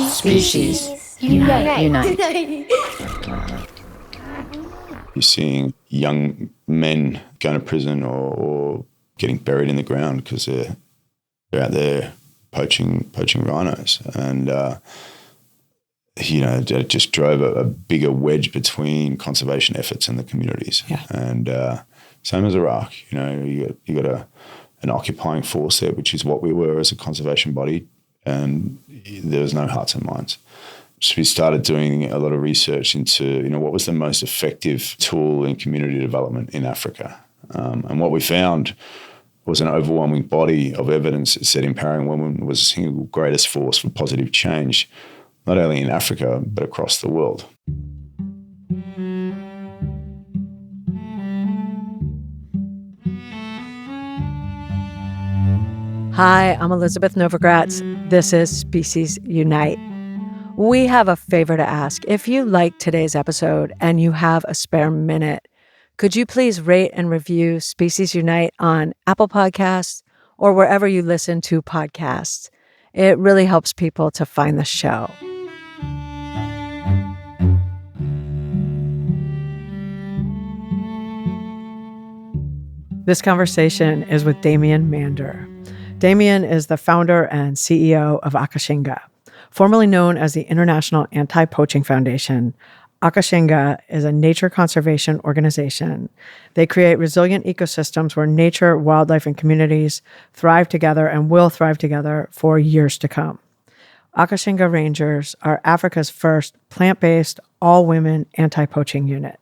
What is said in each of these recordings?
Species. Unite. You're seeing young men going to prison or getting buried in the ground because they're out there poaching rhinos. And, it just drove a bigger wedge between conservation efforts and the communities. Yeah. And same as Iraq, you got an occupying force there, which is what we were as a conservation body, and there was no hearts and minds. So we started doing a lot of research into, what was the most effective tool in community development in Africa. And what we found was an overwhelming body of evidence that said empowering women was the single greatest force for positive change, not only in Africa, but across the world. Hi, I'm Elizabeth Novogratz. This is Species Unite. We have a favor to ask. If you liked today's episode and you have a spare minute, could you please rate and review Species Unite on Apple Podcasts or wherever you listen to podcasts? It really helps people to find the show. This conversation is with Damien Mander. Damien is the founder and CEO of Akashinga. Formerly known as the International Anti-Poaching Foundation, Akashinga is a nature conservation organization. They create resilient ecosystems where nature, wildlife, and communities thrive together and will thrive together for years to come. Akashinga Rangers are Africa's first plant-based, all-women anti-poaching unit.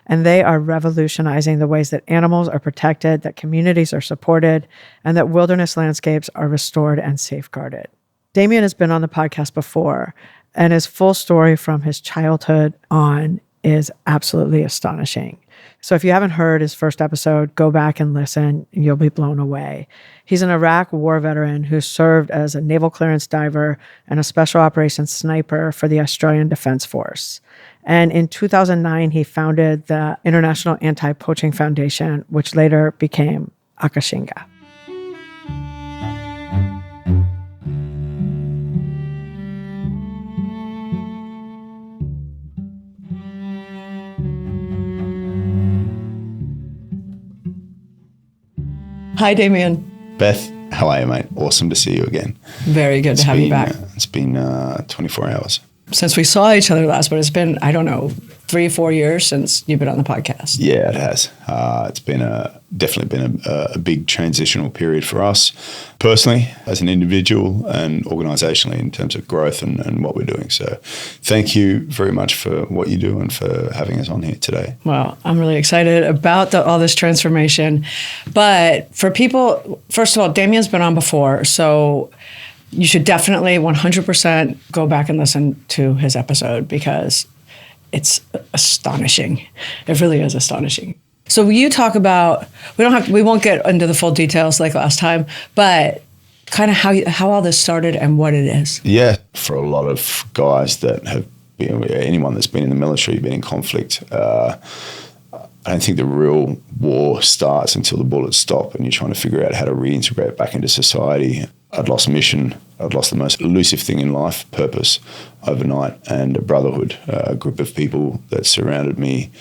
And they are revolutionizing the ways that animals are protected, that communities are supported, and that wilderness landscapes are restored and safeguarded. Damien has been on the podcast before, and his full story from his childhood on is absolutely astonishing. So if you haven't heard his first episode, go back and listen. You'll be blown away. He's an Iraq war veteran who served as a naval clearance diver and a special operations sniper for the Australian Defense Force. And in 2009, he founded the International Anti-Poaching Foundation, which later became Akashinga. Hi, Damien. Beth, how are you, mate? Awesome to see you again. Very good to have you back. It's been 24 hours. Since we saw each other last, but it's been, 3-4 years since you've been on the podcast. Yeah, it has. It's been definitely been a big transitional period for us personally, as an individual, and organisationally in terms of growth and what we're doing. So thank you very much for what you do and for having us on here today. Well, I'm really excited about all this transformation. But for people, first of all, Damien's been on before, so you should definitely 100% go back and listen to his episode because it's astonishing. It really is astonishing. So you talk about, we won't get into the full details like last time, but kind of how all this started and what it is. Yeah, for a lot of guys that have been, anyone that's been in the military, been in conflict, I don't think the real war starts until the bullets stop and you're trying to figure out how to reintegrate back into society. I'd lost mission. I'd lost the most elusive thing in life, purpose, overnight, and a brotherhood, a group of people that surrounded me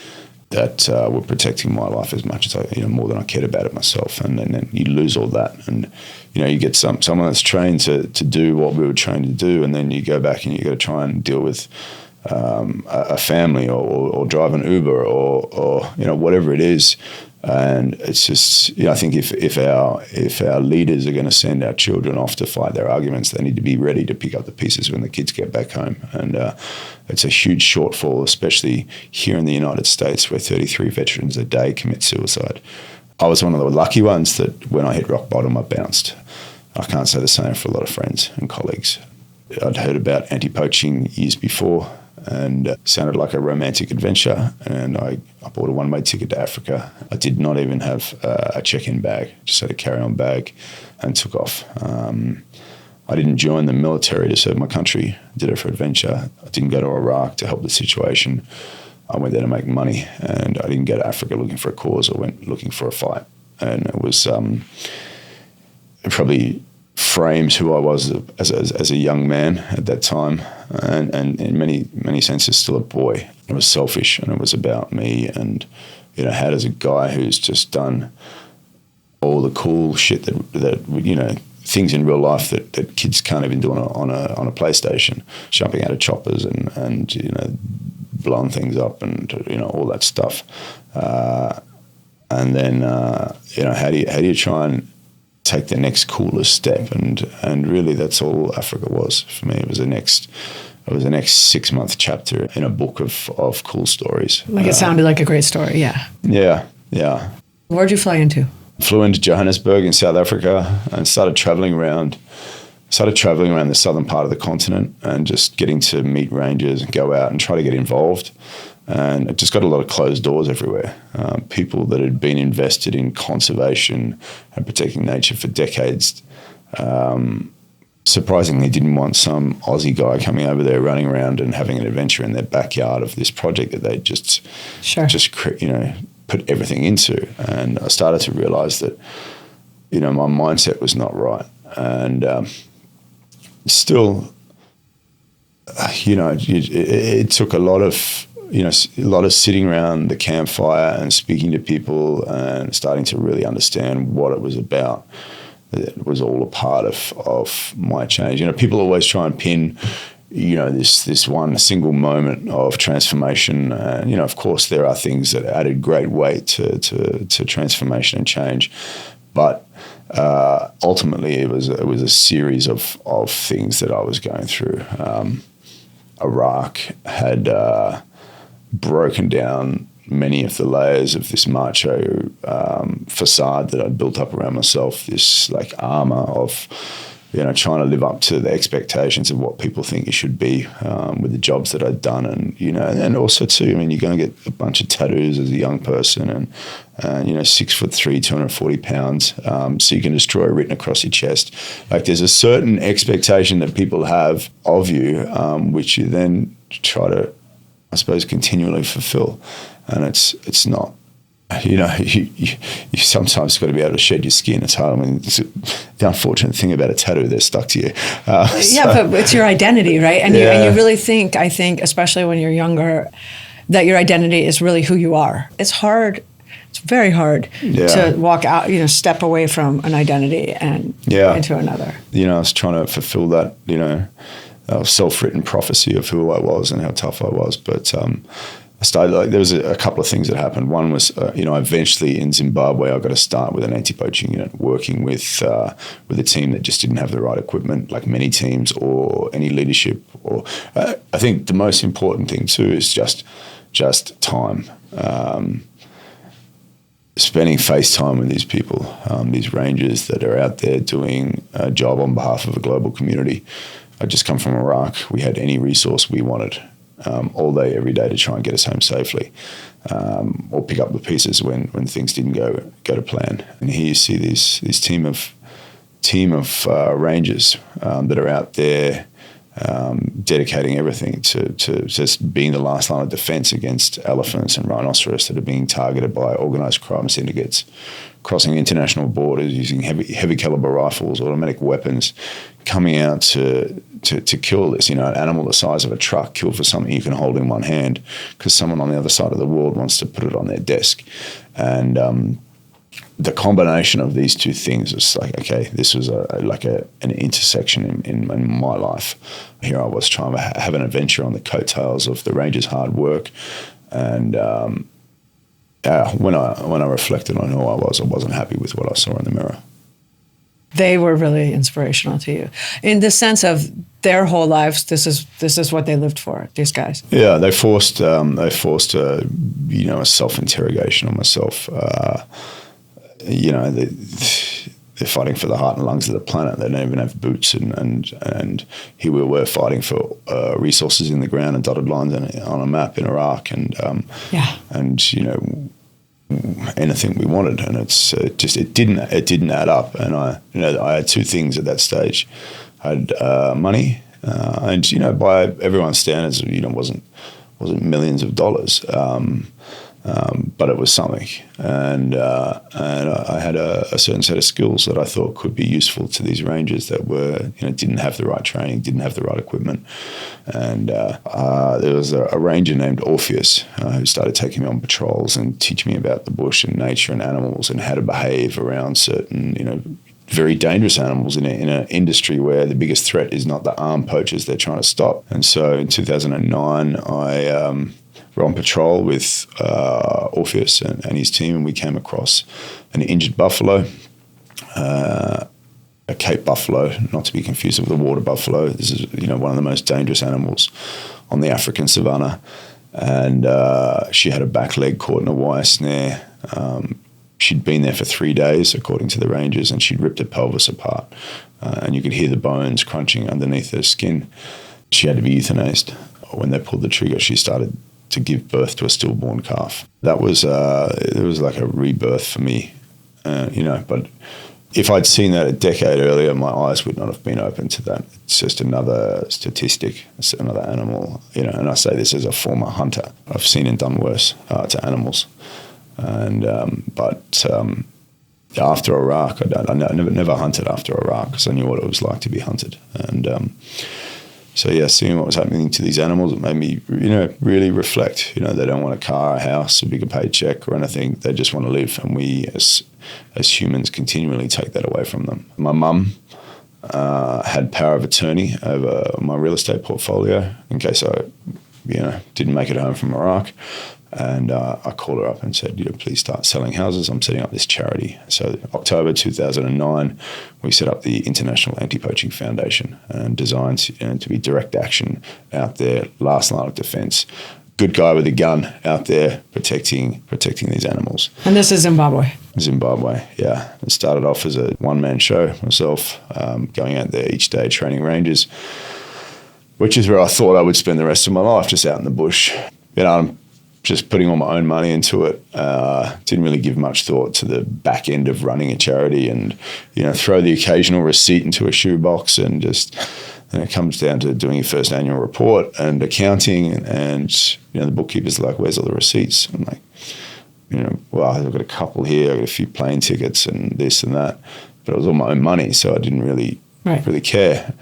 that were protecting my life as much as more than I cared about it myself. And then you lose all that, and you get someone that's trained to do what we were trained to do, and then you go back and you got to try and deal with a family or drive an Uber or whatever it is. And it's just, I think if our leaders are going to send our children off to fight their arguments, they need to be ready to pick up the pieces when the kids get back home. And it's a huge shortfall, especially here in the United States, where 33 veterans a day commit suicide. I was one of the lucky ones that when I hit rock bottom, I bounced. I can't say the same for a lot of friends and colleagues. I'd heard about anti-poaching years before, and it sounded like a romantic adventure, and I bought a one-way ticket to Africa. I did not even have a check-in bag, just had a carry-on bag, and took off. I didn't join the military to serve my country. I did it for adventure. I didn't go to Iraq to help the situation. I went there to make money, and I didn't go to Africa looking for a cause. I went looking for a fight. and it was it probably frames who I was as a young man at that time, and in many senses still a boy. It was selfish, and it was about me, and how does a guy who's just done all the cool shit that things in real life that kids can't even do on a PlayStation, jumping out of choppers and blowing things up and all that stuff, and then how do you try and take the next coolest step, and really that's all Africa was for me. It was the next 6-month chapter in a book of cool stories. Like it sounded like a great story, yeah. Yeah. Where'd you fly into? Flew into Johannesburg in South Africa and started traveling around the southern part of the continent and just getting to meet rangers and go out and try to get involved. And it just got a lot of closed doors everywhere. People that had been invested in conservation and protecting nature for decades surprisingly didn't want some Aussie guy coming over there running around and having an adventure in their backyard of this project that they just put everything into. And I started to realize that my mindset was not right, and still it took a lot of sitting around the campfire and speaking to people and starting to really understand what it was about. It was all a part of my change. People always try and pin, this one single moment of transformation. And, of course, there are things that added great weight to transformation and change. But ultimately, it was a series of things that I was going through. Iraq had broken down many of the layers of this macho facade that I'd built up around myself, this like armor of, trying to live up to the expectations of what people think you should be with the jobs that I'd done. And also too, you're going to get a bunch of tattoos as a young person and 6'3", 240 pounds. So you can destroy a written across your chest. Like there's a certain expectation that people have of you, which you then try to, I suppose, continually fulfill. And it's not, you sometimes got to be able to shed your skin. It's hard. The unfortunate thing about a tattoo, they're stuck to you. But it's your identity, right? And you really think, I think, especially when you're younger, that your identity is really who you are. It's hard. It's very hard to walk out, step away from an identity and into another. I was trying to fulfill that, self-written prophecy of who I was and how tough I was. But I started, there was a couple of things that happened. One was, eventually in Zimbabwe, I got to start with an anti-poaching unit, working with a team that just didn't have the right equipment, like many teams, or any leadership. Or I think the most important thing too is just time. Spending face time with these people, these rangers that are out there doing a job on behalf of a global community. I'd just come from Iraq. We had any resource we wanted all day, every day to try and get us home safely, or pick up the pieces when things didn't go to plan. And here you see this team of rangers that are out there dedicating everything to just being the last line of defense against elephants and rhinoceros that are being targeted by organized crime syndicates, crossing international borders using heavy caliber rifles, automatic weapons, coming out to kill this, an animal the size of a truck, killed for something you can hold in one hand because someone on the other side of the world wants to put it on their desk. And the combination of these two things is like, okay, this was an intersection in my life. Here I was trying to have an adventure on the coattails of the Rangers' hard work. And when I reflected on who I wasn't happy with what I saw in the mirror. They were really inspirational to you in the sense of their whole lives. This is what they lived for. These guys. Yeah, they forced a self-interrogation on myself. They're fighting for the heart and lungs of the planet. They don't even have boots, and here we were fighting for resources in the ground and dotted lines on a map in Iraq, and anything we wanted, and it didn't add up. And I had two things at that stage. I had money, and by everyone's standards, wasn't millions of dollars. but it was something. And I had a certain set of skills that I thought could be useful to these rangers that were, didn't have the right training, didn't have the right equipment. And there was a ranger named Orpheus who started taking me on patrols and teaching me about the bush and nature and animals and how to behave around certain, very dangerous animals in an industry where the biggest threat is not the armed poachers they're trying to stop. And so in 2009, I were on patrol with Orpheus and his team, and we came across an injured buffalo, a Cape buffalo, not to be confused with the water buffalo. This is, one of the most dangerous animals on the African savannah. And she had a back leg caught in a wire snare. She'd been there for 3 days, according to the rangers, and she'd ripped her pelvis apart. And you could hear the bones crunching underneath her skin. She had to be euthanized. When they pulled the trigger, she started to give birth to a stillborn calf. That was, it was like a rebirth for me, but if I'd seen that a decade earlier, my eyes would not have been open to that. It's just another statistic, it's another animal, and I say this as a former hunter. I've seen and done worse to animals. And after Iraq, I never hunted after Iraq because I knew what it was like to be hunted. And seeing what was happening to these animals, it made me, really reflect. They don't want a car, a house, a bigger paycheck or anything. They just want to live, and we as humans continually take that away from them. My mum had power of attorney over my real estate portfolio in case I, didn't make it home from Iraq. And I called her up and said, please start selling houses. I'm setting up this charity. So October 2009, we set up the International Anti-Poaching Foundation and designed to be direct action out there, last line of defense. Good guy with a gun out there protecting these animals. And this is Zimbabwe? Zimbabwe, yeah. It started off as a one-man show, myself, going out there each day training rangers, which is where I thought I would spend the rest of my life, just out in the bush. I'm just putting all my own money into it. Didn't really give much thought to the back end of running a charity and, throw the occasional receipt into a shoebox and just, and it comes down to doing your first annual report and accounting and the bookkeeper's like, where's all the receipts? I'm like, well, I've got a couple here, I've got a few plane tickets and this and that, but it was all my own money, so I didn't really care.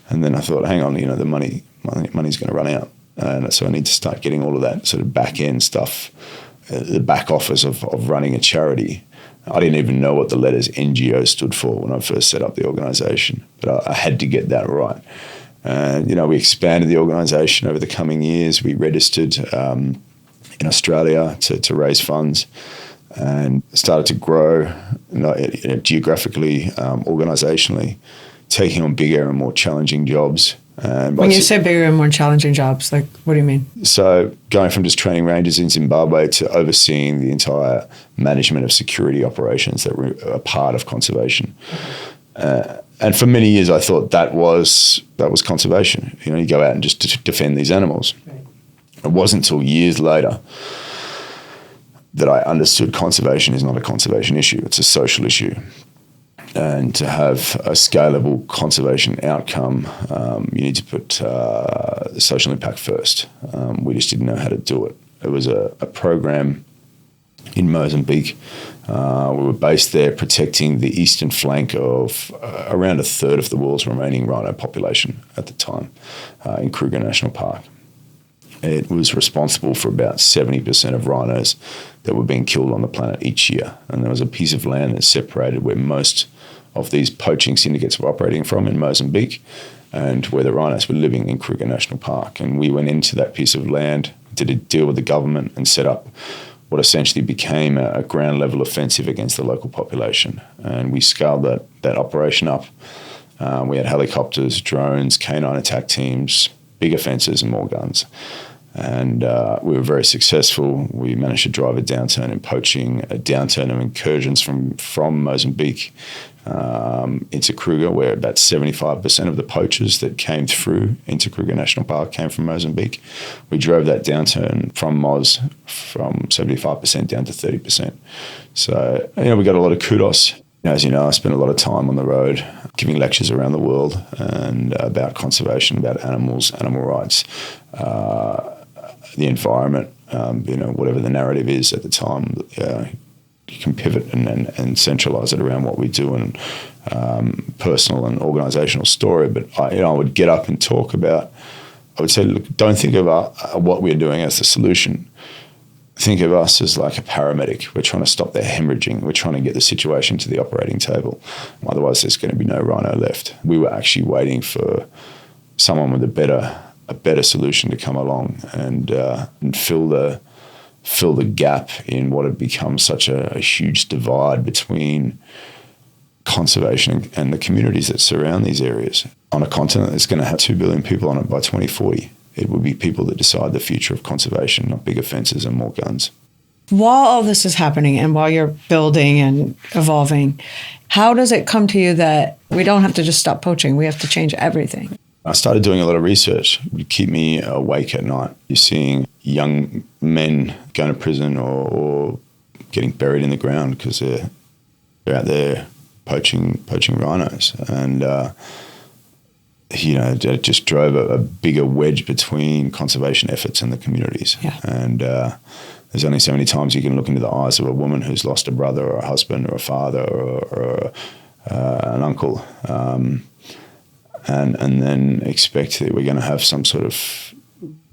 And then I thought, hang on, the money's going to run out. And so I need to start getting all of that sort of back end stuff, the back office of running a charity. I didn't even know what the letters NGO stood for when I first set up the organization, but I had to get that right. And, we expanded the organization over the coming years. We registered in Australia to raise funds and started to grow geographically, organizationally, taking on bigger and more challenging jobs. When you say bigger and more challenging jobs, like, what do you mean? So going from just training rangers in Zimbabwe to overseeing the entire management of security operations that were a part of conservation. And for many years, I thought that was conservation. You go out and just defend these animals. Right. It wasn't until years later that I understood conservation is not a conservation issue. It's a social issue. And to have a scalable conservation outcome, you need to put the social impact first. We just didn't know how to do it. It was a program in Mozambique. We were based there protecting the eastern flank of around a third of the world's remaining rhino population at the time in Kruger National Park. It was responsible for about 70% of rhinos that were being killed on the planet each year. And there was a piece of land that separated where most of these poaching syndicates were operating from in Mozambique and where the rhinos were living in Kruger National Park. And we went into that piece of land, did a deal with the government and set up what essentially became a ground level offensive against the local population. And we scaled that operation up. We had helicopters, drones, canine attack teams, bigger fences and more guns. And we were very successful. We managed to drive a downturn in poaching, a downturn of incursions from Mozambique into Kruger, where about 75% of the poachers that came through into Kruger National Park came from Mozambique. We drove that downturn from Moz from 75% down to 30%. So, we got a lot of kudos. As you know, I spent a lot of time on the road giving lectures around the world and about conservation, about animals, animal rights, the environment, whatever the narrative is at the time, you can pivot and centralize it around what we do and personal and organizational story. But I would get up and talk about, I would say, look, don't think of what we're doing as the solution. Think of us as like a paramedic. We're trying to stop the hemorrhaging. We're trying to get the situation to the operating table. Otherwise, there's going to be no rhino left. We were actually waiting for someone with a better solution to come along and fill the gap in what had become such a huge divide between conservation and the communities that surround these areas. On a continent that's going to have 2 billion people on it by 2040, it would be people that decide the future of conservation, not bigger fences and more guns. While all this is happening and while you're building and evolving, how does it come to you that we don't have to just stop poaching, we have to change everything? I started doing a lot of research. It would keep me awake at night. You're seeing young men going to prison or getting buried in the ground because they're out there poaching rhinos. And, it just drove a bigger wedge between conservation efforts and the communities. Yeah. And there's only so many times you can look into the eyes of a woman who's lost a brother or a husband or a father or an uncle. And then expect that we're going to have some sort of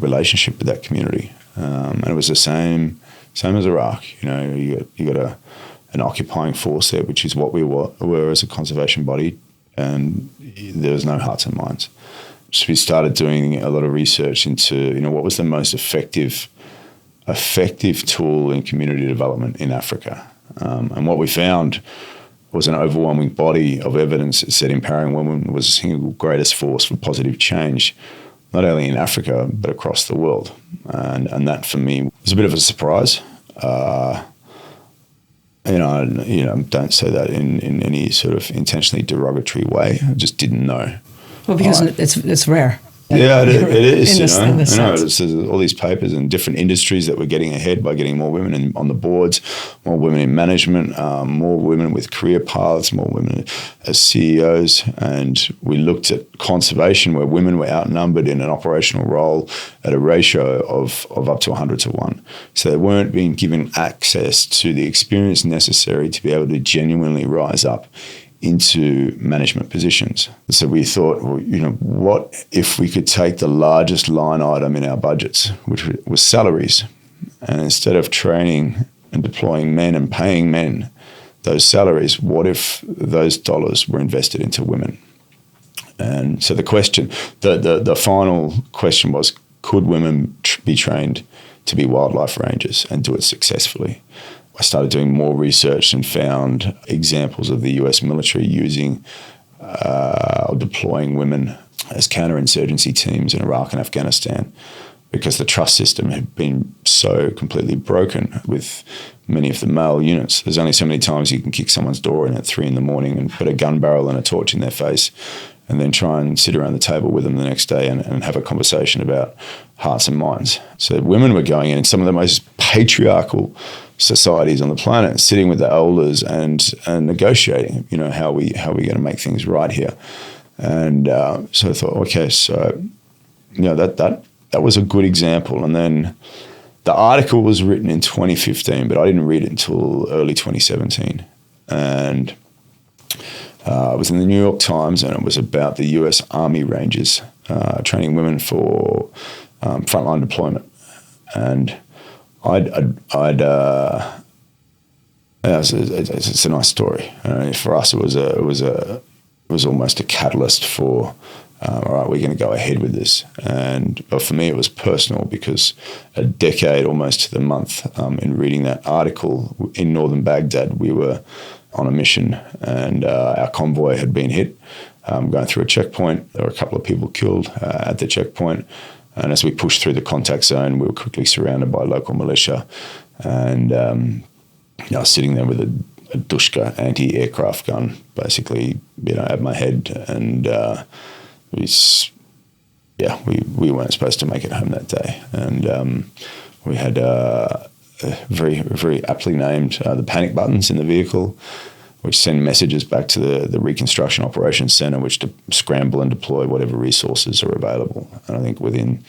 relationship with that community. And it was the same as Iraq. You got an occupying force there, which is what we were as a conservation body, and there was no hearts and minds. So we started doing a lot of research into what was the most effective tool in community development in Africa. And what we found was an overwhelming body of evidence that said empowering women was the single greatest force for positive change, not only in Africa, but across the world. And that for me was a bit of a surprise. Don't say that in any sort of intentionally derogatory way. I just didn't know. Well, because it's rare. Yeah, it is. In this sense. There's all these papers in different industries that we're getting ahead by getting more women on the boards, more women in management, more women with career paths, more women as CEOs. And we looked at conservation where women were outnumbered in an operational role at a ratio of up to 100 to 1. So they weren't being given access to the experience necessary to be able to genuinely rise up into management positions. So we thought, what if we could take the largest line item in our budgets, which was salaries, and instead of training and deploying men and paying men those salaries, what if those dollars were invested into women? And so the question, the final question was, could women be trained to be wildlife rangers and do it successfully? I started doing more research and found examples of the US military using or deploying women as counterinsurgency teams in Iraq and Afghanistan because the trust system had been so completely broken with many of the male units. There's only so many times you can kick someone's door in at 3 a.m. and put a gun barrel and a torch in their face and then try and sit around the table with them the next day and have a conversation about hearts and minds. So women were going in some of the most patriarchal societies on the planet, sitting with the elders and negotiating, how we going to make things right here. And so I thought, okay, so that was a good example. And then the article was written in 2015, but I didn't read it until early 2017. And it was in the New York Times, and it was about the US Army Rangers training women for frontline deployment. And it's a nice story. For us, it was almost a catalyst for, all right, we're going to go ahead with this. But for me, it was personal because a decade, almost to the month, in reading that article in northern Baghdad, we were on a mission, and our convoy had been hit, going through a checkpoint. There were a couple of people killed at the checkpoint. And as we pushed through the contact zone, we were quickly surrounded by local militia. And I was sitting there with a Dushka anti-aircraft gun, basically, at my head. And we weren't supposed to make it home that day. And we had very, very aptly named the panic buttons in the vehicle, which send messages back to the Reconstruction Operations Center, which to scramble and deploy whatever resources are available. And I think within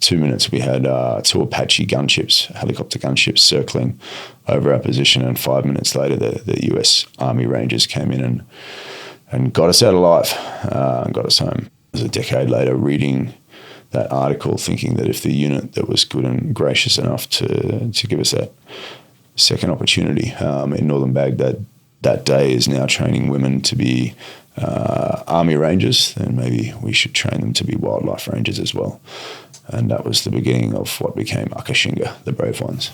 2 minutes, we had 2 Apache gunships, helicopter gunships circling over our position, and 5 minutes later, the US Army Rangers came in and got us out alive and got us home. It was a decade later reading that article, thinking that if the unit that was good and gracious enough to give us that second opportunity in northern Baghdad that day is now training women to be Army Rangers, then maybe we should train them to be wildlife rangers as well. And that was the beginning of what became Akashinga, the Brave Ones.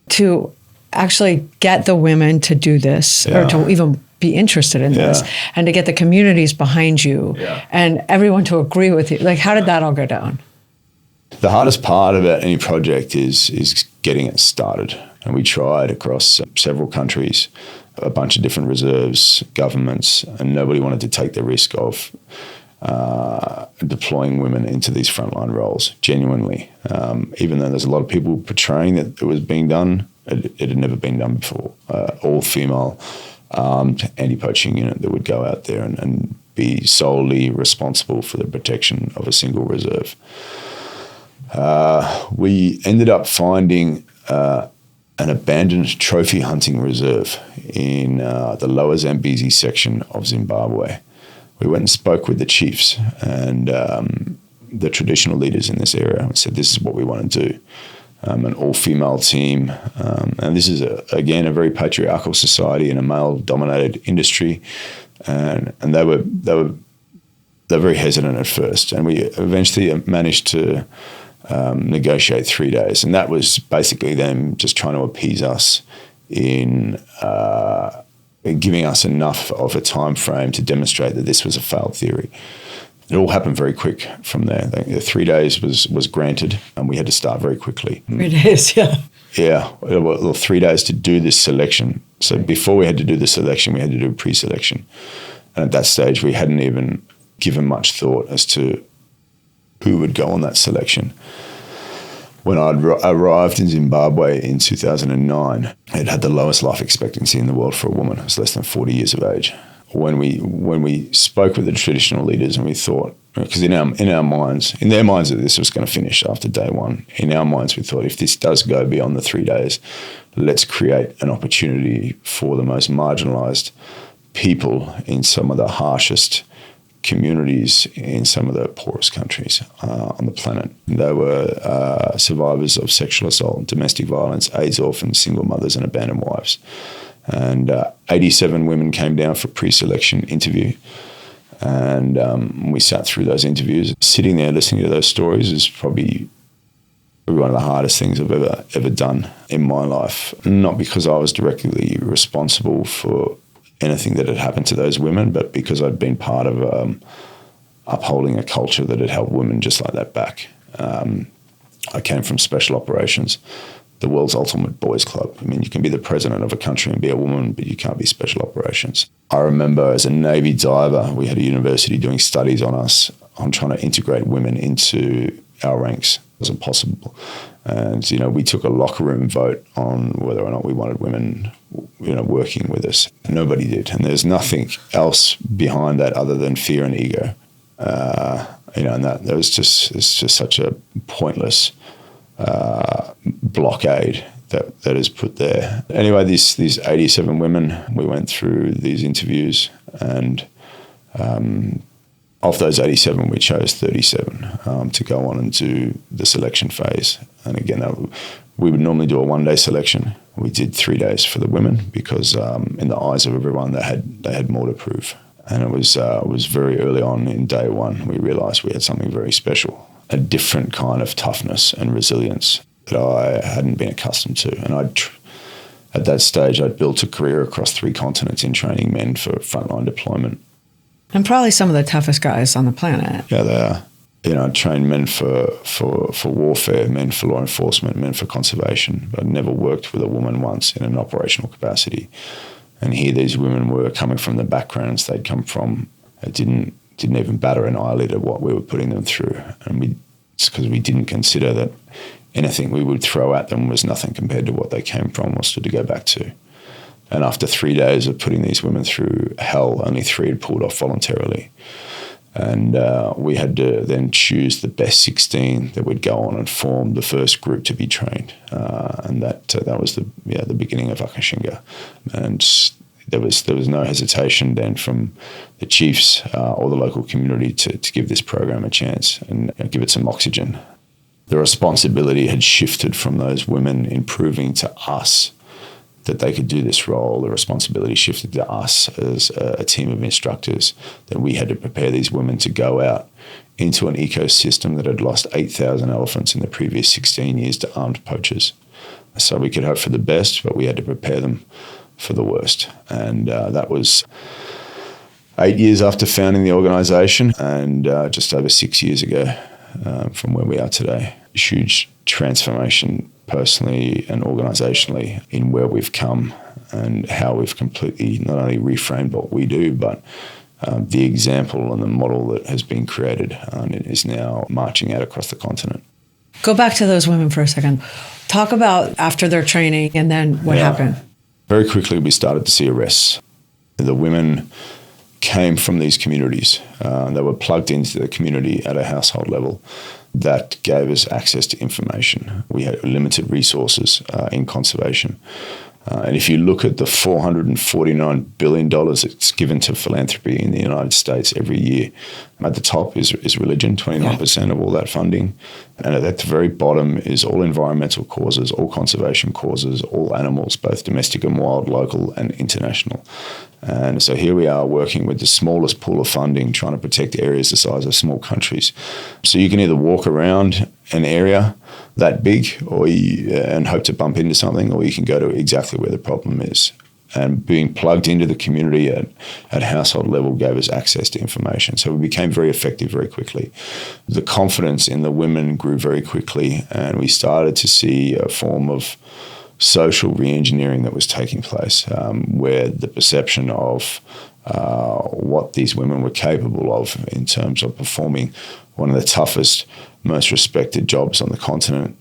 To actually get the women to do this, or to even be interested in this, and to get the communities behind you and everyone to agree with you, like, how did that all go down? The hardest part about any project is getting it started. And we tried across several countries, a bunch of different reserves, governments, and nobody wanted to take the risk of deploying women into these frontline roles, genuinely. Even though there's a lot of people portraying that it was being done, it had never been done before. All-female armed anti-poaching unit that would go out there and be solely responsible for the protection of a single reserve. We ended up finding an abandoned trophy hunting reserve in the lower Zambezi section of Zimbabwe. We went and spoke with the chiefs and the traditional leaders in this area and said, this is what we want to do. An all-female team. And this is, again, a very patriarchal society in a male-dominated industry. And they were very hesitant at first. And we eventually managed to negotiate 3 days. And that was basically them just trying to appease us in giving us enough of a time frame to demonstrate that this was a failed theory. It all happened very quick from there. The 3 days was granted, and we had to start very quickly. 3 days, yeah. Yeah, well, 3 days to do this selection. So before we had to do the selection, we had to do a pre-selection. And at that stage, we hadn't even given much thought as to who would go on that selection. When I arrived in Zimbabwe in 2009, it had the lowest life expectancy in the world for a woman. It was less than 40 years of age. When we spoke with the traditional leaders and we thought, because in their minds that this was going to finish after day one. In our minds, we thought, if this does go beyond the 3 days, let's create an opportunity for the most marginalized people in some of the harshest communities in some of the poorest countries on the planet. They were survivors of sexual assault, domestic violence, AIDS orphans, single mothers, and abandoned wives. And 87 women came down for pre-selection interview. And we sat through those interviews. Sitting there listening to those stories is probably one of the hardest things I've ever done in my life. Not because I was directly responsible for anything that had happened to those women, but because I'd been part of upholding a culture that had held women just like that back. I came from special operations, the world's ultimate boys club. I mean, you can be the president of a country and be a woman, but you can't be special operations. I remember as a Navy diver, we had a university doing studies on us, on trying to integrate women into our ranks. It wasn't possible. And, we took a locker room vote on whether or not we wanted women, working with us. Nobody did. And there's nothing else behind that other than fear and ego. And that was just such a pointless blockade that is put there. Anyway, these 87 women, we went through these interviews, and of those 87, we chose 37 to go on and do the selection phase. And again, we would normally do a 1 day selection. We did 3 days for the women because in the eyes of everyone, they had more to prove. And it was very early on in day one, we realized we had something very special, a different kind of toughness and resilience that I hadn't been accustomed to. And at that stage, I'd built a career across 3 continents in training men for frontline deployment. And probably some of the toughest guys on the planet. Yeah, they are. I trained men for warfare, men for law enforcement, men for conservation. But I'd never worked with a woman once in an operational capacity. And here these women were coming from the backgrounds they'd come from. It didn't even batter an eyelid at what we were putting them through. And it's because we didn't consider that anything we would throw at them was nothing compared to what they came from or stood to go back to. And after 3 days of putting these women through hell, only 3 had pulled off voluntarily. And we had to then choose the best 16 that would go on and form the first group to be trained. And that was the beginning of Akashinga. And there was no hesitation then from the chiefs or the local community to give this program a chance and give it some oxygen. The responsibility had shifted from those women in proving to us that they could do this role. The responsibility shifted to us as a team of instructors, that we had to prepare these women to go out into an ecosystem that had lost 8,000 elephants in the previous 16 years to armed poachers. So we could hope for the best, but we had to prepare them for the worst. And that was 8 years after founding the organisation, and just over 6 years ago from where we are today. Huge transformation personally and organisationally in where we've come and how we've completely not only reframed what we do, but the example and the model that has been created and it is now marching out across the continent. Go back to those women for a second. Talk about after their training and then what happened. Very quickly, we started to see arrests. The women came from these communities. They were plugged into the community at a household level. That gave us access to information. We had limited resources in conservation. And if you look at the $449 billion that's given to philanthropy in the United States every year, at the top is religion, 29% of all that funding. And at the very bottom is all environmental causes, all conservation causes, all animals, both domestic and wild, local and international. And so here we are working with the smallest pool of funding, trying to protect areas the size of small countries. So you can either walk around an area that big and hope to bump into something, or you can go to exactly where the problem is. And being plugged into the community at household level gave us access to information. So we became very effective very quickly. The confidence in the women grew very quickly, and we started to see a form of social re-engineering that was taking place, where the perception of what these women were capable of in terms of performing one of the toughest, most respected jobs on the continent,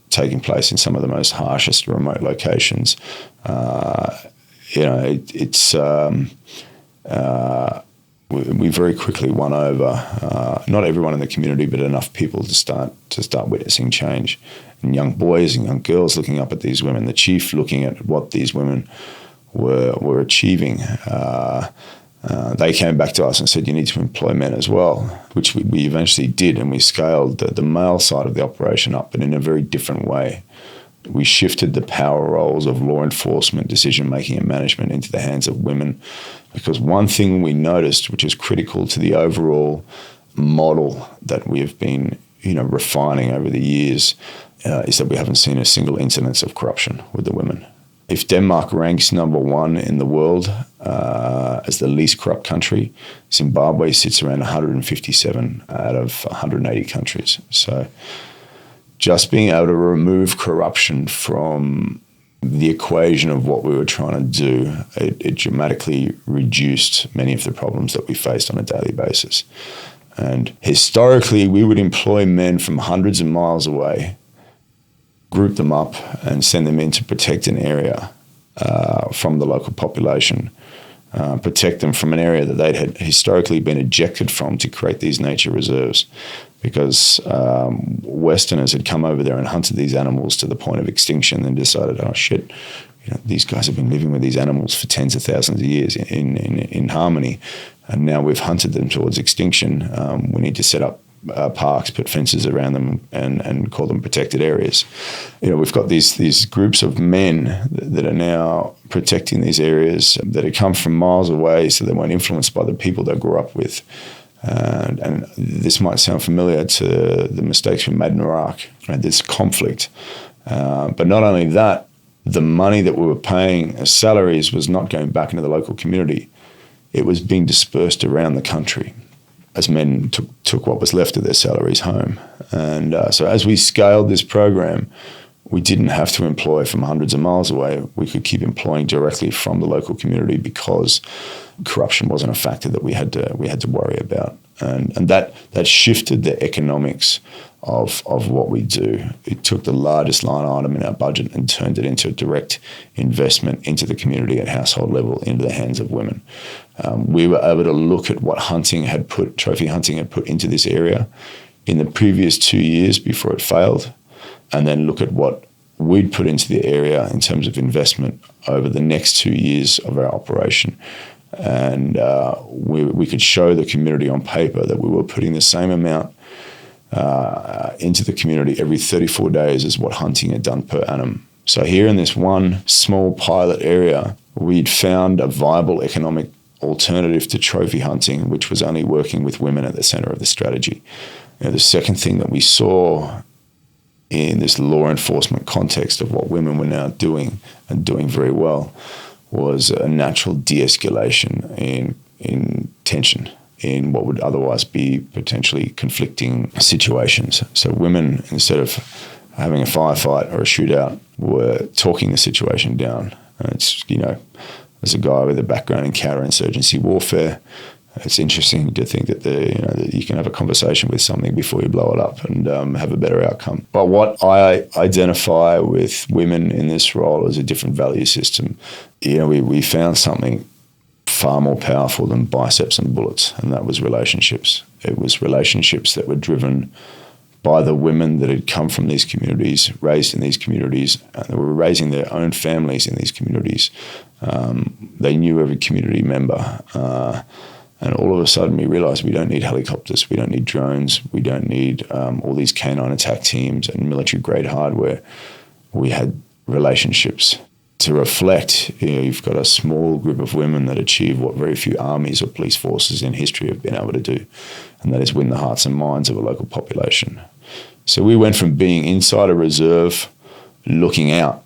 taking place in some of the most harshest remote locations. We very quickly won over not everyone in the community, but enough people to start witnessing change. And young boys and young girls looking up at these women, the chief looking at what these women were achieving. They came back to us and said, you need to employ men as well, which we eventually did, and we scaled the male side of the operation up, but in a very different way. We shifted the power roles of law enforcement, decision-making and management into the hands of women, because one thing we noticed, which is critical to the overall model that we have been refining over the years, is that we haven't seen a single incidence of corruption with the women. If Denmark ranks number one in the world as the least corrupt country, Zimbabwe sits around 157 out of 180 countries. So just being able to remove corruption from the equation of what we were trying to do, it dramatically reduced many of the problems that we faced on a daily basis. And historically, we would employ men from hundreds of miles away, group them up and send them in to protect an area from the local population, protect them from an area that they'd had historically been ejected from to create these nature reserves, because Westerners had come over there and hunted these animals to the point of extinction and decided, oh shit, these guys have been living with these animals for tens of thousands of years in harmony, and now we've hunted them towards extinction. We need to set up parks, put fences around them, and call them protected areas. We've got these groups of men that are now protecting these areas that had come from miles away, so they weren't influenced by the people they grew up with. And this might sound familiar to the mistakes we made in Iraq, this conflict. But not only that, the money that we were paying as salaries was not going back into the local community. It was being dispersed around the country as men took what was left of their salaries home. And so as we scaled this program, we didn't have to employ from hundreds of miles away. We could keep employing directly from the local community because corruption wasn't a factor that we had to worry about. And that shifted the economics of what we do. It took the largest line item in our budget and turned it into a direct investment into the community at household level into the hands of women. We were able to look at what trophy hunting had put into this area in the previous 2 years before it failed, and then look at what we'd put into the area in terms of investment over the next 2 years of our operation. And we could show the community on paper that we were putting the same amount into the community every 34 days as what hunting had done per annum. So here in this one small pilot area, we'd found a viable economic alternative to trophy hunting, which was only working with women at the center of the strategy. The second thing that we saw in this law enforcement context of what women were now doing and doing very well was a natural de-escalation in tension in what would otherwise be potentially conflicting situations. So women, instead of having a firefight or a shootout, were talking the situation down. And it's, as a guy with a background in counterinsurgency warfare, it's interesting to think that that you can have a conversation with something before you blow it up and have a better outcome. But what I identify with women in this role is a different value system. We found something far more powerful than biceps and bullets, and that was relationships. It was relationships that were driven by the women that had come from these communities, raised in these communities, and they were raising their own families in these communities. They knew every community member. And all of a sudden we realized we don't need helicopters, we don't need drones, we don't need all these canine attack teams and military-grade hardware. We had relationships. To reflect, you've got a small group of women that achieve what very few armies or police forces in history have been able to do, and that is win the hearts and minds of a local population. So we went from being inside a reserve, looking out,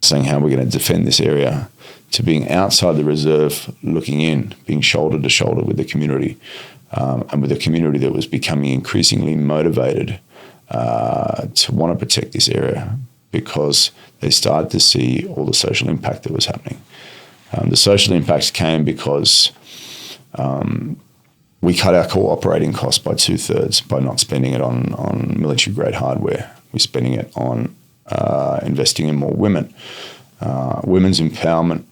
saying how we're going to defend this area, to being outside the reserve, looking in, being shoulder to shoulder with the community, and with a community that was becoming increasingly motivated to want to protect this area because they started to see all the social impact that was happening. The social impacts came because we cut our core operating costs by 2/3 by not spending it on military-grade hardware. We're spending it on investing in more women. Women's empowerment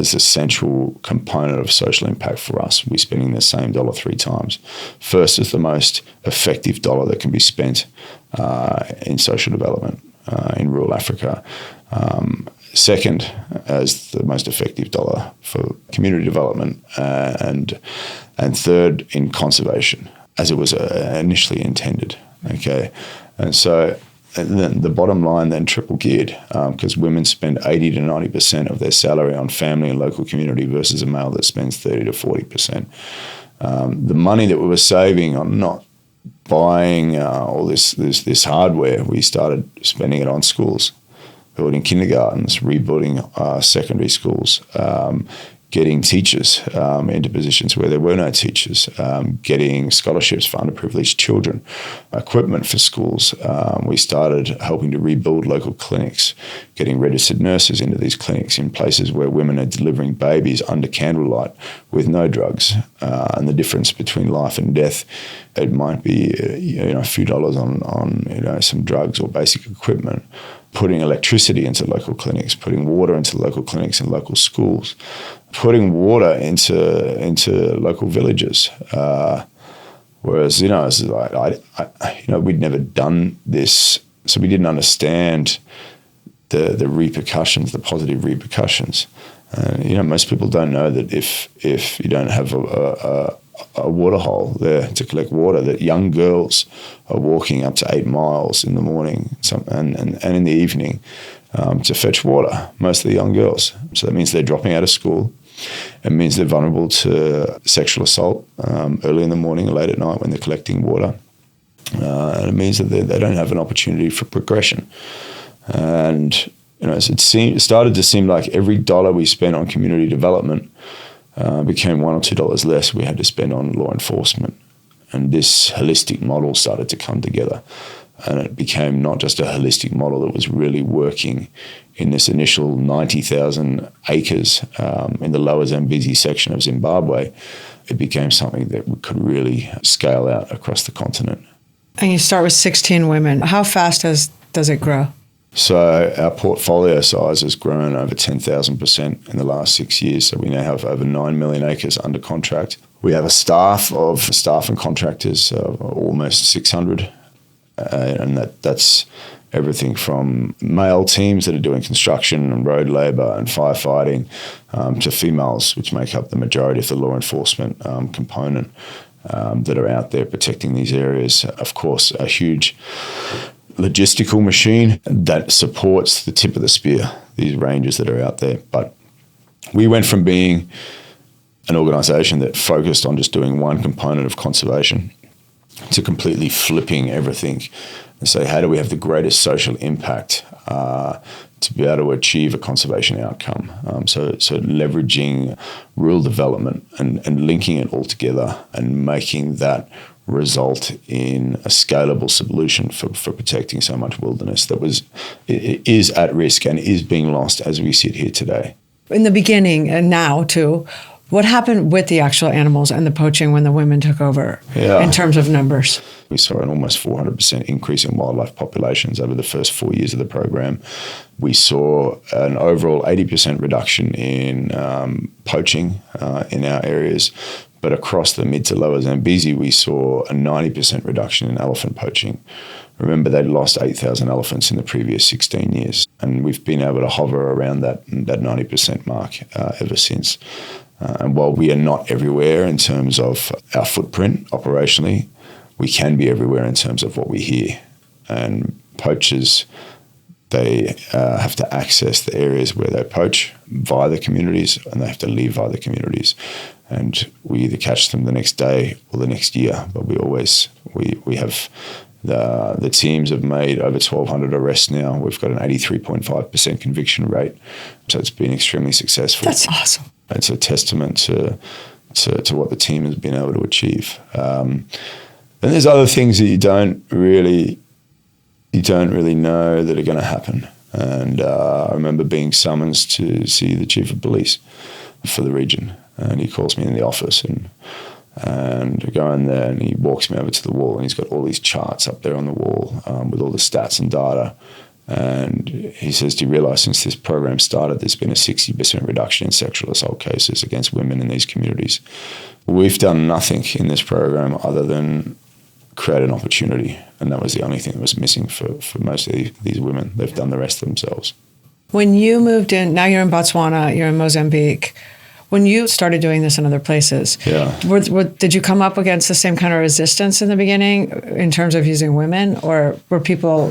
is a central component of social impact for us. We're spending the same dollar 3 times. First is the most effective dollar that can be spent in social development in rural Africa. Second, as the most effective dollar for community development, and third in conservation, as it was initially intended. Okay, and so. And then the bottom line then triple geared because women spend 80 to 90% of their salary on family and local community versus a male that spends 30 to 40%. The money that we were saving on not buying all this hardware, we started spending it on schools, building kindergartens, rebuilding secondary schools, getting teachers into positions where there were no teachers, getting scholarships for underprivileged children, equipment for schools. We started helping to rebuild local clinics, getting registered nurses into these clinics in places where women are delivering babies under candlelight with no drugs. And the difference between life and death, it might be a few dollars on some drugs or basic equipment. Putting electricity into local clinics, putting water into local clinics and local schools, putting water into local villages. Whereas, it's like, we'd never done this, so we didn't understand the repercussions, the positive repercussions. Most people don't know that if you don't have a water hole there to collect water, that young girls are walking up to 8 miles in the morning and in the evening to fetch water, most of the young girls. So that means they're dropping out of school. It means they're vulnerable to sexual assault early in the morning or late at night when they're collecting water. And it means that they don't have an opportunity for progression. And it started to seem like every dollar we spent on community development became $1 or $2 less we had to spend on law enforcement. And this holistic model started to come together. And it became not just a holistic model that was really working in this initial 90,000 acres in the lower Zambezi section of Zimbabwe. It became something that we could really scale out across the continent. And you start with 16 women. How fast does it grow? So our portfolio size has grown over 10,000% in the last 6 years. So we now have over 9 million acres under contract. We have a staff and contractors of almost 600. And that's everything from male teams that are doing construction and road labour and firefighting to females, which make up the majority of the law enforcement component that are out there protecting these areas. Of course, a huge logistical machine that supports the tip of the spear, these rangers that are out there. But we went from being an organisation that focused on just doing one component of conservation to completely flipping everything and say, how do we have the greatest social impact to be able to achieve a conservation outcome? So leveraging rural development and linking it all together and making that result in a scalable solution for protecting so much wilderness that is at risk and is being lost as we sit here today. In the beginning and now too, what happened with the actual animals and the poaching when the women took over in terms of numbers? We saw an almost 400% increase in wildlife populations over the first 4 years of the program. We saw an overall 80% reduction in poaching in our areas. But across the mid to lower Zambezi, we saw a 90% reduction in elephant poaching. Remember, they'd lost 8,000 elephants in the previous 16 years. And we've been able to hover around that 90% mark ever since. And while we are not everywhere in terms of our footprint operationally, we can be everywhere in terms of what we hear. And poachers, they have to access the areas where they poach via the communities, and they have to leave via the communities. And we either catch them the next day or the next year. But we have the teams have made over 1,200 arrests now. We've got an 83.5% conviction rate. So it's been extremely successful. That's awesome. It's a testament to what the team has been able to achieve. And there's other things that you don't really know that are going to happen. And I remember being summoned to see the chief of police for the region. And he calls me in the office and I go in there and he walks me over to the wall and he's got all these charts up there on the wall with all the stats and data. And he says, do you realise since this program started, there's been a 60% reduction in sexual assault cases against women in these communities? We've done nothing in this program other than create an opportunity. And that was the only thing that was missing for most of these women. They've done the rest themselves. When you moved in, now you're in Botswana, you're in Mozambique. When you started doing this in other places, did you come up against the same kind of resistance in the beginning in terms of using women, or were people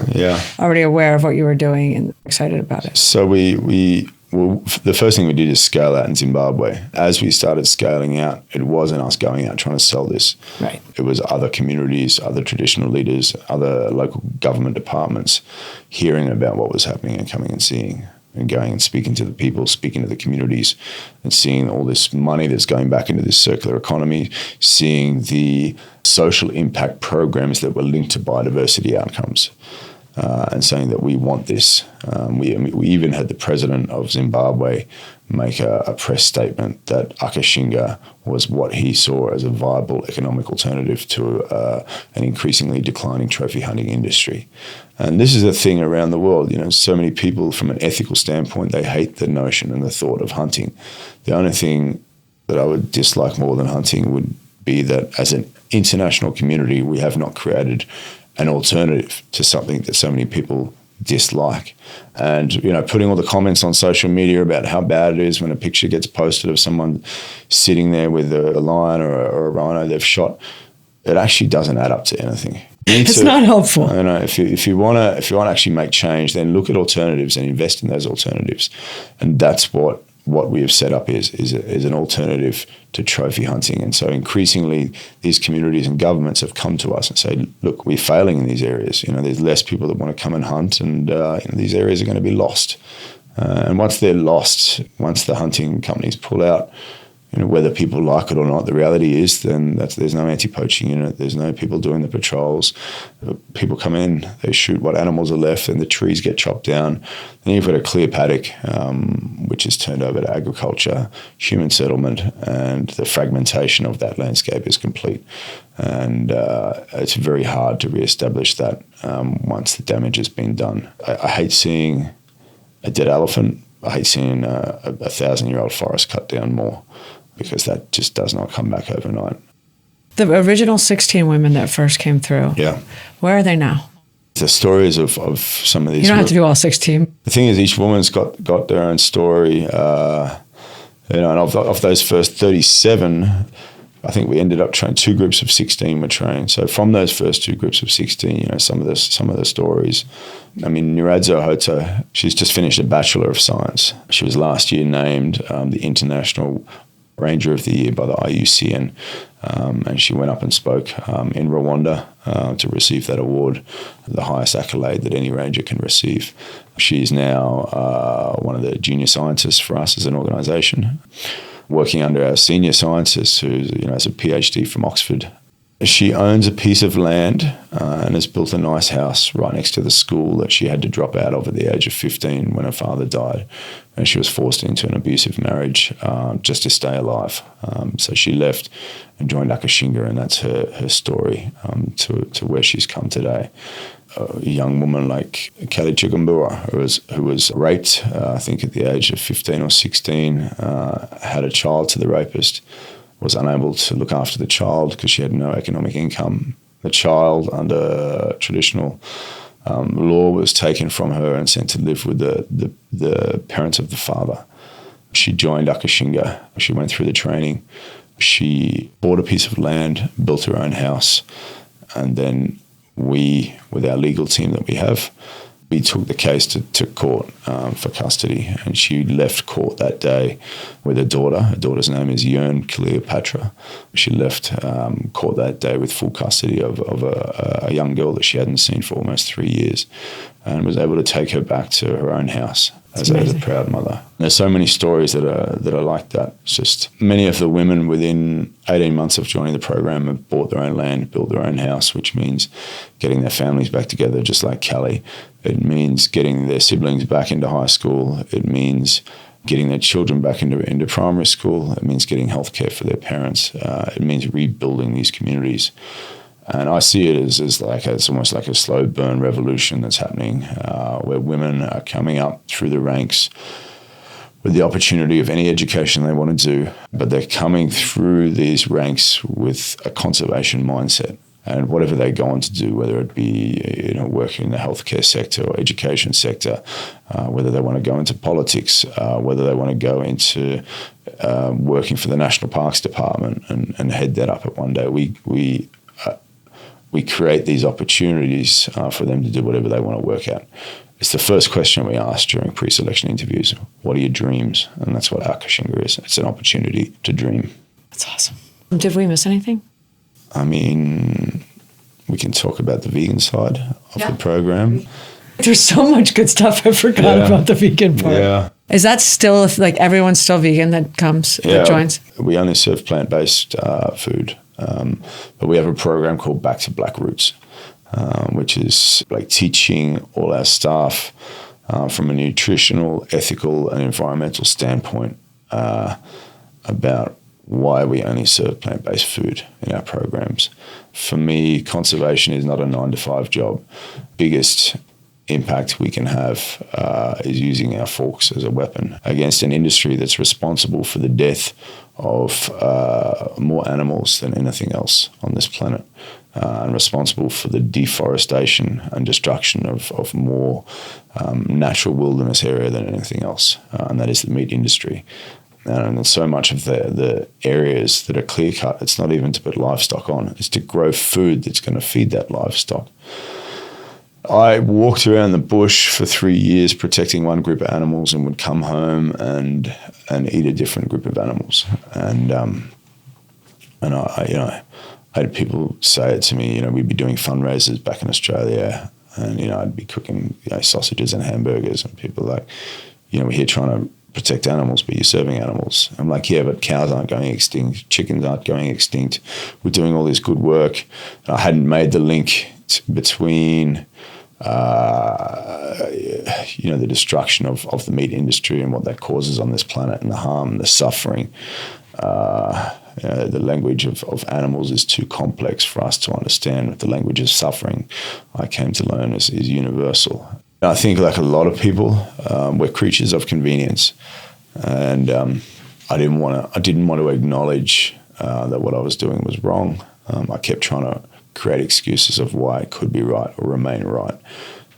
already aware of what you were doing and excited about it? So the first thing we did is scale out in Zimbabwe. As we started scaling out, it wasn't us going out trying to sell this. Right. It was other communities, other traditional leaders, other local government departments hearing about what was happening and coming and seeing. And going and speaking to the people, speaking to the communities, and seeing all this money that's going back into this circular economy, seeing the social impact programs that were linked to biodiversity outcomes, and saying that we want this. We even had the president of Zimbabwe make a press statement that Akashinga was what he saw as a viable economic alternative to an increasingly declining trophy hunting industry. And this is a thing around the world. You know, so many people from an ethical standpoint, they hate the notion and the thought of hunting. The only thing that I would dislike more than hunting would be that as an international community, we have not created an alternative to something that so many people dislike. And, you know, putting all the comments on social media about how bad it is when a picture gets posted of someone sitting there with a lion or a rhino they've shot, it actually doesn't add up to anything. It's not helpful. I know. If you want to actually make change, then look at alternatives and invest in those alternatives. And that's what we have set up is an alternative to trophy hunting. And so increasingly these communities and governments have come to us and say, look, we're failing in these areas. You know, there's less people that want to come and hunt, and these areas are going to be lost. And once they're lost, once the hunting companies pull out, whether people like it or not, the reality is then there's no anti-poaching unit. There's no people doing the patrols. People come in, they shoot what animals are left, and the trees get chopped down. Then you've got a clear paddock, which is turned over to agriculture, human settlement, and the fragmentation of that landscape is complete. And it's very hard to reestablish that once the damage has been done. I hate seeing a dead elephant. I hate seeing a 1,000-year-old forest cut down more, because that just does not come back overnight. The original 16 women that first came through, yeah, where are they now? The stories of some of these. You don't have to do all 16. The thing is, each woman's got their own story. And of those first 37, I think we ended up training 2 groups of 16 were trained. So from those first 2 groups of 16, some of the stories. I mean, Nuradzo Hoto, she's just finished a Bachelor of Science. She was last year named the International Ranger of the Year by the IUCN, and she went up and spoke in Rwanda to receive that award, the highest accolade that any ranger can receive. She's now one of the junior scientists for us as an organisation, working under our senior scientist who has a PhD from Oxford. She owns a piece of land and has built a nice house right next to the school that she had to drop out of at the age of 15 when her father died. And she was forced into an abusive marriage just to stay alive. So she left and joined Akashinga, and that's her story to where she's come today. A young woman like Kelly Chigumbura, who was raped, I think at the age of 15 or 16, had a child to the rapist, was unable to look after the child because she had no economic income. The child, under traditional law, was taken from her and sent to live with the parents of the father. She joined Akashinga. She went through the training. She bought a piece of land, built her own house, and then we, with our legal team that we have, we took the case to court for custody, and she left court that day with her daughter. Her daughter's name is Yearn Cleopatra. She left court that day with full custody of a young girl that she hadn't seen for almost 3 years, and was able to take her back to her own house as a proud mother. There's so many stories that are like that. It's just many of the women within 18 months of joining the program have bought their own land, built their own house, which means getting their families back together, just like Kelly. It means getting their siblings back into high school. It means getting their children back into primary school. It means getting healthcare for their parents. It means rebuilding these communities. And I see it as it's almost like a slow burn revolution that's happening, where women are coming up through the ranks with the opportunity of any education they want to do, but they're coming through these ranks with a conservation mindset. And whatever they go on to do, whether it be working in the healthcare sector or education sector, whether they want to go into politics, whether they want to go into working for the National Parks Department and head that up at one day, we create these opportunities for them to do whatever they want to work at. It's the first question we ask during pre-selection interviews. What are your dreams? And that's what Akashinga is. It's an opportunity to dream. That's awesome. Did we miss anything? I mean, we can talk about the vegan side of the program. There's so much good stuff. I forgot about the vegan part. Yeah. Is that still, like, everyone's still vegan that that joins? We only serve plant-based food. But we have a program called Back to Black Roots, which is like teaching all our staff from a nutritional, ethical, and environmental standpoint about why we only serve plant-based food in our programs. For me, conservation is not a 9-to-5 job. Biggest impact we can have is using our forks as a weapon against an industry that's responsible for the death of more animals than anything else on this planet, and responsible for the deforestation and destruction of more natural wilderness area than anything else, and that is the meat industry. And so much of the areas that are clear-cut, it's not even to put livestock on, it's to grow food that's going to feed that livestock. I walked around the bush for 3 years protecting one group of animals and would come home and eat a different group of animals. And I had people say it to me, we'd be doing fundraisers back in Australia, and, I'd be cooking sausages and hamburgers, and people like, we're here trying to protect animals, but you're serving animals. I'm like, yeah, but cows aren't going extinct, chickens aren't going extinct. We're doing all this good work. I hadn't made the link between, the destruction of the meat industry and what that causes on this planet, and the harm, the suffering. The language of animals is too complex for us to understand. The language of suffering, I came to learn, is universal. I think, like a lot of people, we're creatures of convenience, and I didn't want to acknowledge that what I was doing was wrong. I kept trying to create excuses of why it could be right or remain right.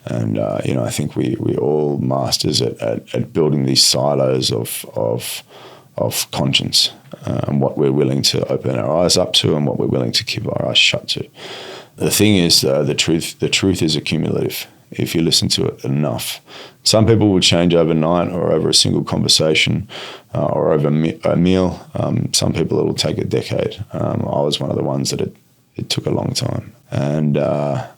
And I think we all masters at building these silos of conscience, and what we're willing to open our eyes up to and what we're willing to keep our eyes shut to. The thing is, the truth is accumulative if you listen to it enough. Some people will change overnight or over a single conversation or over a meal. Some people it will take a decade. I was one of the ones that it took a long time. And I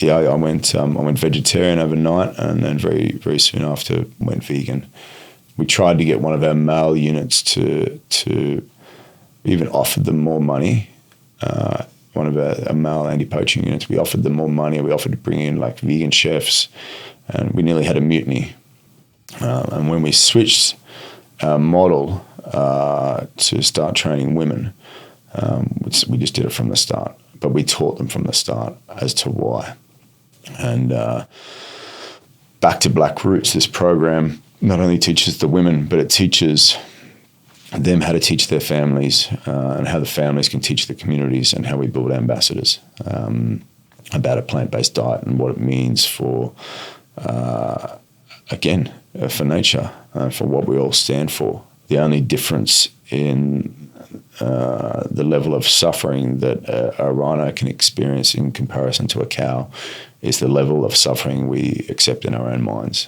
went vegetarian overnight, and then very, very soon after went vegan. We tried to get one of our male units to even offered them more money. One of our male anti-poaching units, we offered them more money. We offered to bring in like vegan chefs, and we nearly had a mutiny. And when we switched our model to start training women, we just did it from the start. But we taught them from the start as to why. And Back to Black Roots, this program not only teaches the women, but it teaches them how to teach their families, and how the families can teach the communities, and how we build ambassadors about a plant-based diet and what it means for nature, for what we all stand for. The only difference in the level of suffering that a rhino can experience in comparison to a cow is the level of suffering we accept in our own minds.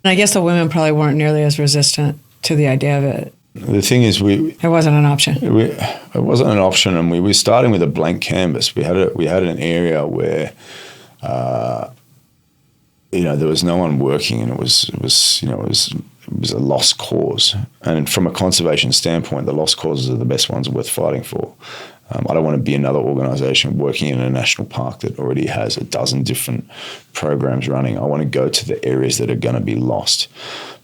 And I guess the women probably weren't nearly as resistant to the idea of it. The thing is, it wasn't an option. It wasn't an option, and we were starting with a blank canvas. We had an area where, there was no one working, and it was a lost cause. And from a conservation standpoint, the lost causes are the best ones worth fighting for. I don't want to be another organisation working in a national park that already has a dozen different programs running. I want to go to the areas that are going to be lost.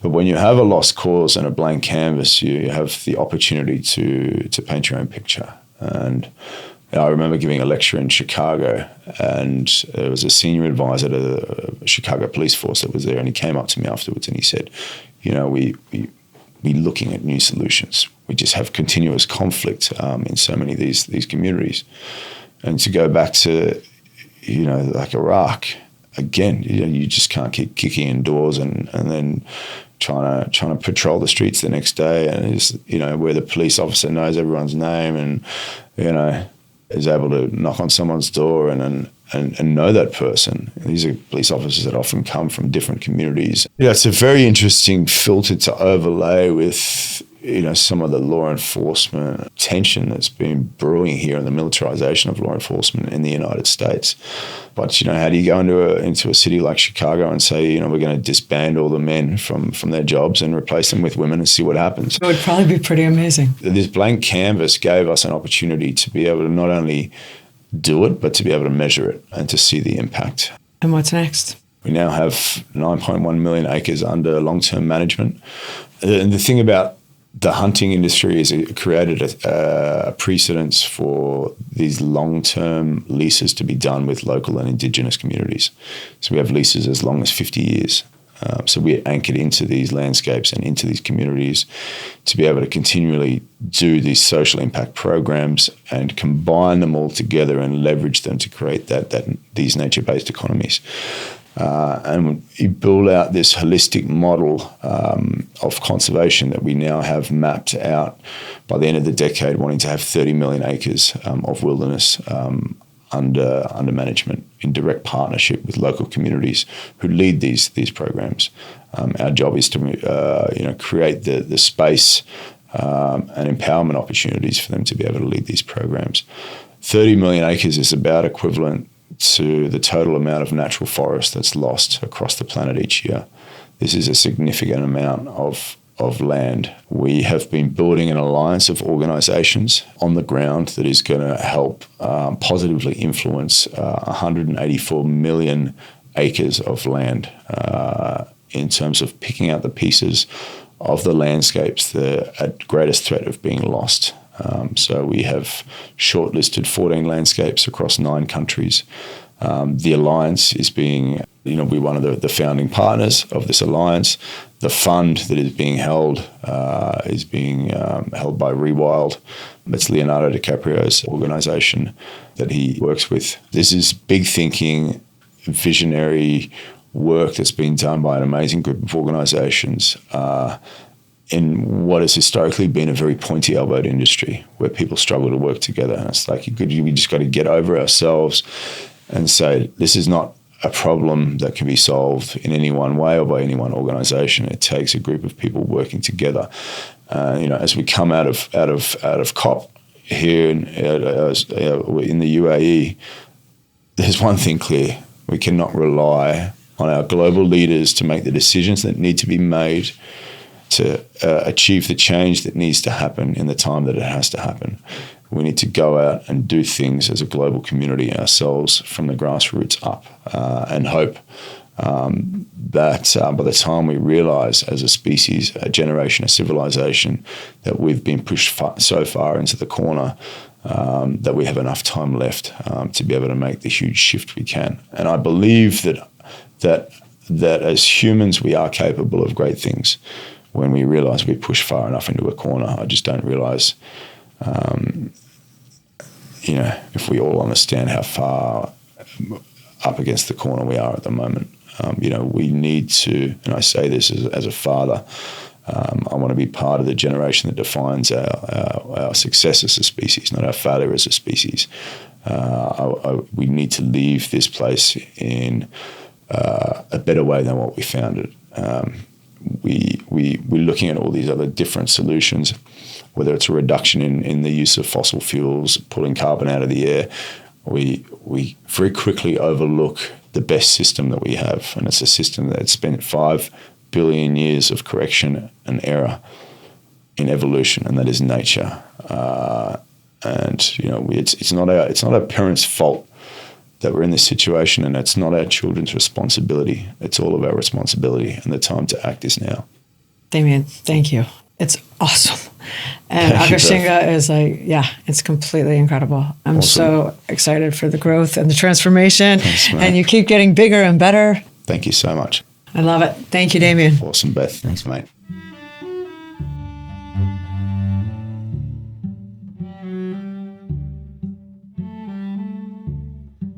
But when you have a lost cause and a blank canvas, you have the opportunity to paint your own picture. And I remember giving a lecture in Chicago, and there was a senior advisor to the Chicago police force that was there, and he came up to me afterwards and he said, we're looking at new solutions. We just have continuous conflict in so many of these communities. And to go back to, like Iraq, again, you just can't keep kicking in doors and then trying to patrol the streets the next day, and it's, where the police officer knows everyone's name and, is able to knock on someone's door and know that person. These are police officers that often come from different communities. It's a very interesting filter to overlay with, some of the law enforcement tension that's been brewing here and the militarization of law enforcement in the United States. But, how do you go into a city like Chicago and say, we're going to disband all the men from their jobs and replace them with women and see what happens? It would probably be pretty amazing. This blank canvas gave us an opportunity to be able to not only do it, but to be able to measure it and to see the impact. And what's next? We now have 9.1 million acres under long-term management. And the thing about the hunting industry is it created a precedence for these long-term leases to be done with local and indigenous communities. So we have leases as long as 50 years. So we're anchored into these landscapes and into these communities to be able to continually do these social impact programs and combine them all together and leverage them to create these nature-based economies. And you build out this holistic model of conservation that we now have mapped out by the end of the decade, wanting to have 30 million acres of wilderness under management in direct partnership with local communities who lead these programs. Our job is to create the space and empowerment opportunities for them to be able to lead these programs. 30 million acres is about equivalent to the total amount of natural forest that's lost across the planet each year. this is a significant amount of land. We have been building an alliance of organizations on the ground that is going to help positively influence 184 million acres of land in terms of picking out the pieces of the landscapes that are at greatest threat of being lost. So we have shortlisted 14 landscapes across 9 countries. The alliance is being, we're one of the founding partners of this alliance. The fund that is being held is being held by Rewild. It's Leonardo DiCaprio's organization that he works with. This is big thinking, visionary work that's been done by an amazing group of organizations in what has historically been a very pointy-elbowed industry where people struggle to work together. And it's like, we just got to get over ourselves and say, this is not a problem that can be solved in any one way or by any one organization. It takes a group of people working together. As we come out of COP here in the UAE, there's one thing clear. We cannot rely on our global leaders to make the decisions that need to be made to achieve the change that needs to happen in the time that it has to happen. We need to go out and do things as a global community ourselves from the grassroots up and hope that by the time we realize as a species, a generation, a civilization, that we've been pushed so far into the corner that we have enough time left to be able to make the huge shift we can. And I believe that as humans, we are capable of great things when we realize we push far enough into a corner. I just don't realize if we all understand how far up against the corner we are at the moment. We need to, and I say this as a father, I want to be part of the generation that defines our success as a species, not our failure as a species. We need to leave this place in a better way than what we found it. We're looking at all these other different solutions, whether it's a reduction in the use of fossil fuels, pulling carbon out of the air. We very quickly overlook the best system that we have, and it's a system that spent 5 billion years of correction and error in evolution, and that is nature. It's not our parents' fault that we're in this situation, and it's not our children's responsibility. It's all of our responsibility, and the time to act is now. Damien, thank you. It's awesome. And Akashinga is it's completely incredible. I'm so excited for the growth and the transformation. Thanks, and you keep getting bigger and better. Thank you so much. I love it. Thank you, Damien. Awesome, Beth. Thanks, mate.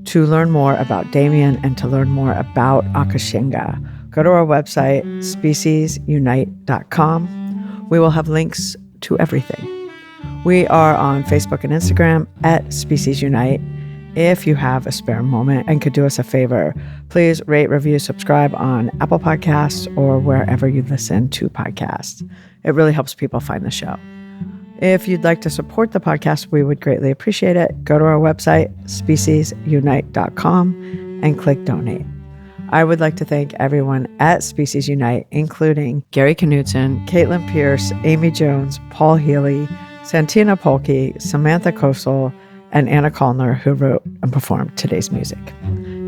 To learn more about Damien and to learn more about Akashinga, go to our website, speciesunite.com. We will have links to everything. We are on Facebook and Instagram at Species Unite. If you have a spare moment and could do us a favor, please rate, review, subscribe on Apple Podcasts or wherever you listen to podcasts. It really helps people find the show. If you'd like to support the podcast, we would greatly appreciate it. Go to our website, speciesunite.com, and click donate. I would like to thank everyone at Species Unite, including Gary Knutson, Caitlin Pierce, Amy Jones, Paul Healy, Santina Polke, Samantha Kosel, and Anna Callner, who wrote and performed today's music.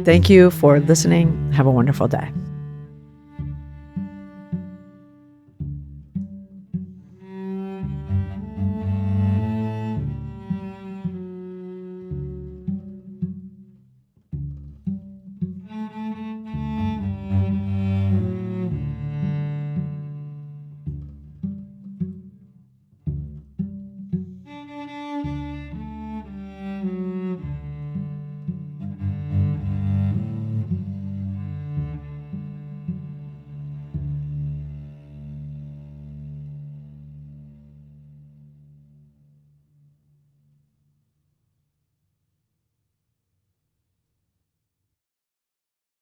Thank you for listening. Have a wonderful day.